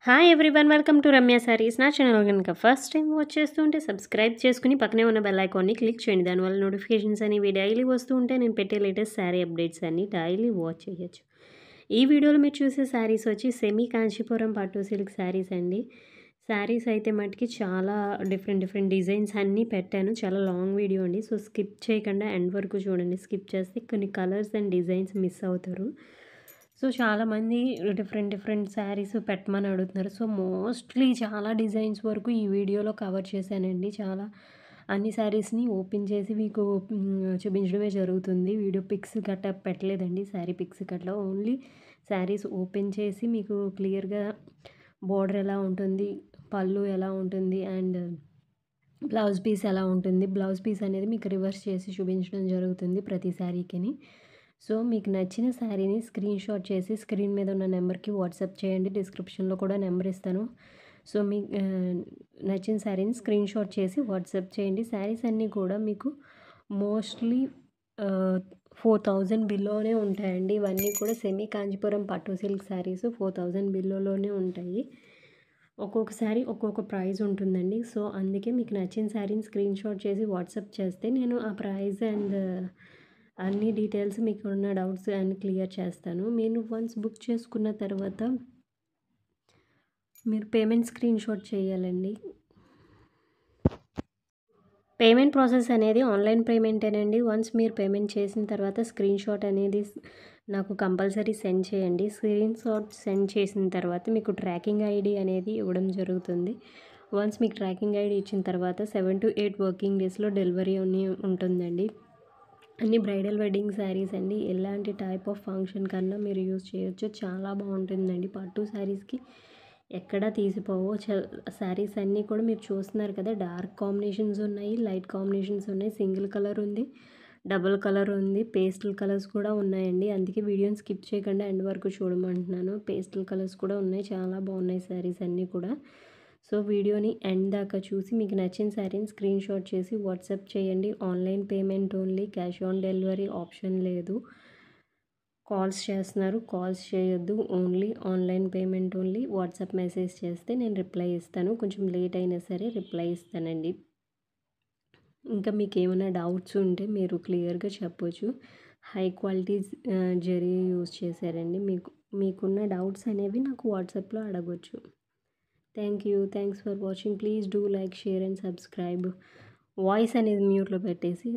Hi everyone, welcome to Ramya saris. నా channel కనుక first time watch చేస్తుంటే సబ్స్క్రైబ్ చేసుకుని పక్కనే ఉన్న బెల్ ఐకాన్ని క్లిక్ చేయండి. దానివల్ల నోటిఫికేషన్స్ అనేవి డైలీ వస్తూ ఉంటే నేను పెట్టే లేటెస్ట్ శారీ అప్డేట్స్ అన్ని డైలీ వాచ్ చేయొచ్చు. ఈ వీడియోలో మీరు చూసే శారీస్ వచ్చి సెమీ కాంచీపురం పట్టు సిల్క్ శారీస్ అండి. శారీస్ అయితే మటుకి చాలా డిఫరెంట్ డిజైన్స్ అన్నీ పెట్టాను. చాలా లాంగ్ వీడియో అండి, సో స్కిప్ చేయకుండా ఎండ్ వరకు చూడండి. స్కిప్ చేస్తే కొన్ని కలర్స్ అండ్ డిజైన్స్ మిస్ అవుతారు. సో చాలామంది డిఫరెంట్ శారీస్ పెట్టమని అడుగుతున్నారు. సో మోస్ట్లీ చాలా డిజైన్స్ వరకు ఈ వీడియోలో కవర్ చేశానండి. చాలా అన్ని శారీస్ని ఓపెన్ చేసి మీకు చూపించడమే జరుగుతుంది. వీడియో పిక్స్ గట్రా పెట్టలేదండి, శారీ పిక్స్ గట్లా. ఓన్లీ శారీస్ ఓపెన్ చేసి మీకు క్లియర్గా బోర్డర్ ఎలా ఉంటుంది, పళ్ళు ఎలా ఉంటుంది అండ్ బ్లౌజ్ పీస్ ఎలా ఉంటుంది. బ్లౌజ్ పీస్ అనేది మీకు రివర్స్ చేసి చూపించడం జరుగుతుంది ప్రతి శారీకిని. సో మీకు నచ్చిన శారీని స్క్రీన్ షాట్ చేసి స్క్రీన్ మీద ఉన్న నెంబర్కి వాట్సాప్ చేయండి. డిస్క్రిప్షన్లో కూడా నెంబర్ ఇస్తాను. సో మీ నచ్చిన శారీని స్క్రీన్ షాట్ చేసి వాట్సాప్ చేయండి. శారీస్ అన్నీ కూడా మీకు మోస్ట్లీ 4000 బిలోనే ఉంటాయండి. ఇవన్నీ కూడా సెమీ కాంచీపురం పట్టు సిల్క్ శారీస్ 4000 బిలోలోనే ఉంటాయి. ఒక్కొక్కసారి ఒక్కొక్క ప్రైస్ ఉంటుందండి. సో అందుకే మీకు నచ్చిన శారీని స్క్రీన్ షాట్ చేసి వాట్సాప్ చేస్తే నేను ఆ ప్రైస్ అండ్ అన్ని డీటెయిల్స్ మీకు ఉన్న డౌట్స్ అన్ని క్లియర్ చేస్తాను. మీరు వన్స్ బుక్ చేసుకున్న తర్వాత మీరు పేమెంట్ స్క్రీన్ షాట్ చేయాలండి. పేమెంట్ ప్రాసెస్ అనేది ఆన్లైన్ పేమెంటేనండి. వన్స్ మీరు పేమెంట్ చేసిన తర్వాత స్క్రీన్ షాట్ అనేది నాకు కంపల్సరీ సెండ్ చేయండి. స్క్రీన్ షాట్ సెండ్ చేసిన తర్వాత మీకు ట్రాకింగ్ ఐడి అనేది ఇవ్వడం జరుగుతుంది. వన్స్ మీకు ట్రాకింగ్ ఐడి ఇచ్చిన తర్వాత 7 to 8 వర్కింగ్ డేస్లో డెలివరీ ఉంటుందండి. అన్ని బ్రైడల్ వెడ్డింగ్ శారీస్ అండి. ఎలాంటి టైప్ ఆఫ్ ఫంక్షన్ కన్నా మీరు యూజ్ చేయొచ్చు. చాలా బాగుంటుందండి. పట్టు శారీస్కి ఎక్కడా తీసిపోవు. శారీస్ అన్నీ కూడా మీరు చూస్తున్నారు కదా, డార్క్ కాంబినేషన్స్ ఉన్నాయి, లైట్ కాంబినేషన్స్ ఉన్నాయి, సింగిల్ కలర్ ఉంది, డబుల్ కలర్ ఉంది, పేస్టల్ కలర్స్ కూడా ఉన్నాయండి. అందుకే వీడియోని స్కిప్ చేయకుండా ఎండ్ వరకు చూడమంటున్నాను. పేస్టల్ కలర్స్ కూడా ఉన్నాయి. చాలా బాగున్నాయి శారీస్ అన్నీ కూడా. సో వీడియోని ఎండ్ దాకా చూసి మీకు నచ్చిన శారీని స్క్రీన్ షాట్ చేసి వాట్సాప్ చేయండి. Online payment only, cash on delivery option లేదు. కాల్స్ చేస్తున్నారు, కాల్స్ చేయొద్దు, only online payment only. WhatsApp message చేస్తే నేను రిప్లై ఇస్తాను. కొంచెం లేట్ అయినా సరే రిప్లై ఇస్తానండి. ఇంకా మీకు ఏమైనా డౌట్స్ ఉంటే మీరు క్లియర్గా చెప్పొచ్చు. హై క్వాలిటీ జరీ యూజ్ చేశారండి. మీకున్న డౌట్స్ అనేవి నాకు వాట్సాప్లో అడగొచ్చు. Thanks for watching. Please do like, share and subscribe. Voice అనేది మ్యూట్లో పెట్టేసి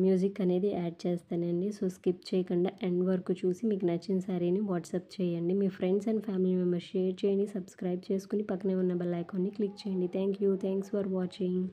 మ్యూజిక్ అనేది యాడ్ చేస్తానండి. సో స్కిప్ చేయకుండా ఎండ్ వరకు చూసి మీకు నచ్చిన శారీని వాట్సాప్ చేయండి. మీ friends and family members share చేయండి. సబ్స్క్రైబ్ చేసుకుని పక్కనే ఉన్న బెల్ ఐకాన్ని క్లిక్ చేయండి. Thanks for watching.